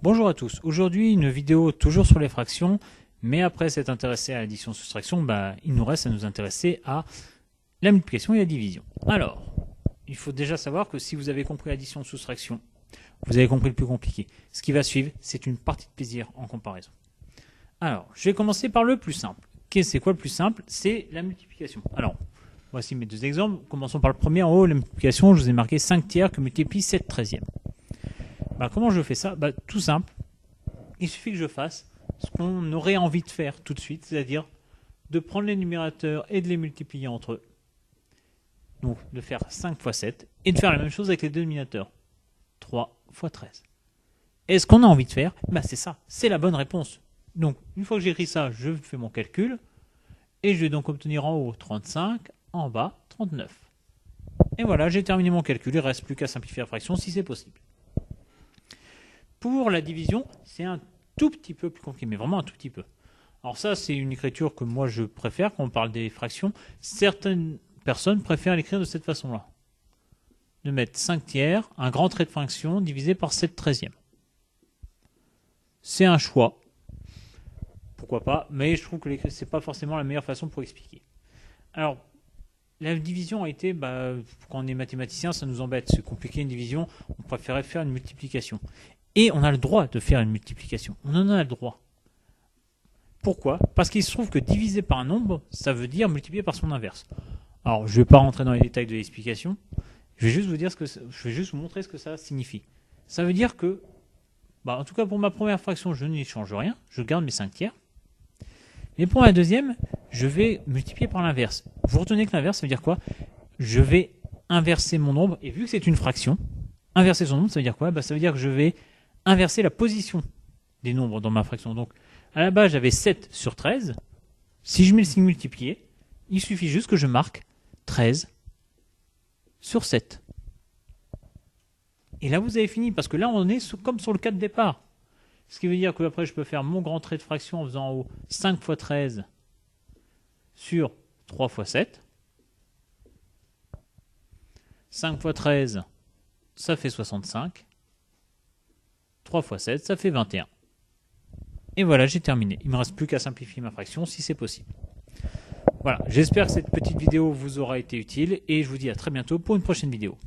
Bonjour à tous, aujourd'hui une vidéo toujours sur les fractions, mais après s'être intéressé à l'addition-soustraction, il nous reste à nous intéresser à la multiplication et la division. Alors, il faut déjà savoir que si vous avez compris l'addition-soustraction, vous avez compris le plus compliqué. Ce qui va suivre, c'est une partie de plaisir en comparaison. Alors, je vais commencer par le plus simple. C'est quoi le plus simple? C'est la multiplication. Alors, voici mes deux exemples. Commençons par le premier. En haut, la multiplication, je vous ai marqué 5 tiers que multiplie 7 treizièmes. Comment je fais ça? Tout simple. Il suffit que je fasse ce qu'on aurait envie de faire tout de suite, c'est-à-dire de prendre les numérateurs et de les multiplier entre eux. Donc, de faire 5 fois 7 et de faire la même chose avec les deux dénominateurs. 3 fois 13. Et ce qu'on a envie de faire, c'est ça. C'est la bonne réponse. Donc, une fois que j'ai écrit ça, je fais mon calcul. Et je vais donc obtenir en haut 35, en bas 39. Et voilà, j'ai terminé mon calcul. Il ne reste plus qu'à simplifier la fraction si c'est possible. Pour la division, c'est un tout petit peu plus compliqué, mais vraiment un tout petit peu. Alors ça, c'est une écriture que moi je préfère quand on parle des fractions. Certaines personnes préfèrent l'écrire de cette façon-là. De mettre 5 tiers, un grand trait de fraction divisé par 7 treizièmes. C'est un choix. Pourquoi pas, mais je trouve que ce n'est pas forcément la meilleure façon pour expliquer. Alors, la division a été, quand on est mathématicien, ça nous embête. C'est compliqué une division, on préférait faire une multiplication. Et on a le droit de faire une multiplication. On en a le droit. Pourquoi? Parce qu'il se trouve que diviser par un nombre, ça veut dire multiplier par son inverse. Alors, je ne vais pas rentrer dans les détails de l'explication. Je vais juste vous montrer ce que ça signifie. Ça veut dire que, en tout cas pour ma première fraction, je n'y change rien. Je garde mes 5 tiers. Mais pour la deuxième, je vais multiplier par l'inverse. Vous retenez que l'inverse, ça veut dire quoi? Je vais inverser mon nombre. Et vu que c'est une fraction, inverser son nombre, ça veut dire quoi? Ça veut dire que je vais inverser la position des nombres dans ma fraction. Donc, à la base, j'avais 7 sur 13. Si je mets le signe multiplié, il suffit juste que je marque 13 sur 7. Et là, vous avez fini, parce que là, on est comme sur le cas de départ. Ce qui veut dire que après, je peux faire mon grand trait de fraction en faisant en haut 5 fois 13 sur 3 fois 7. 5 fois 13, ça fait 65. 3 fois 7, ça fait 21. Et voilà, j'ai terminé. Il ne me reste plus qu'à simplifier ma fraction si c'est possible. Voilà, j'espère que cette petite vidéo vous aura été utile et je vous dis à très bientôt pour une prochaine vidéo.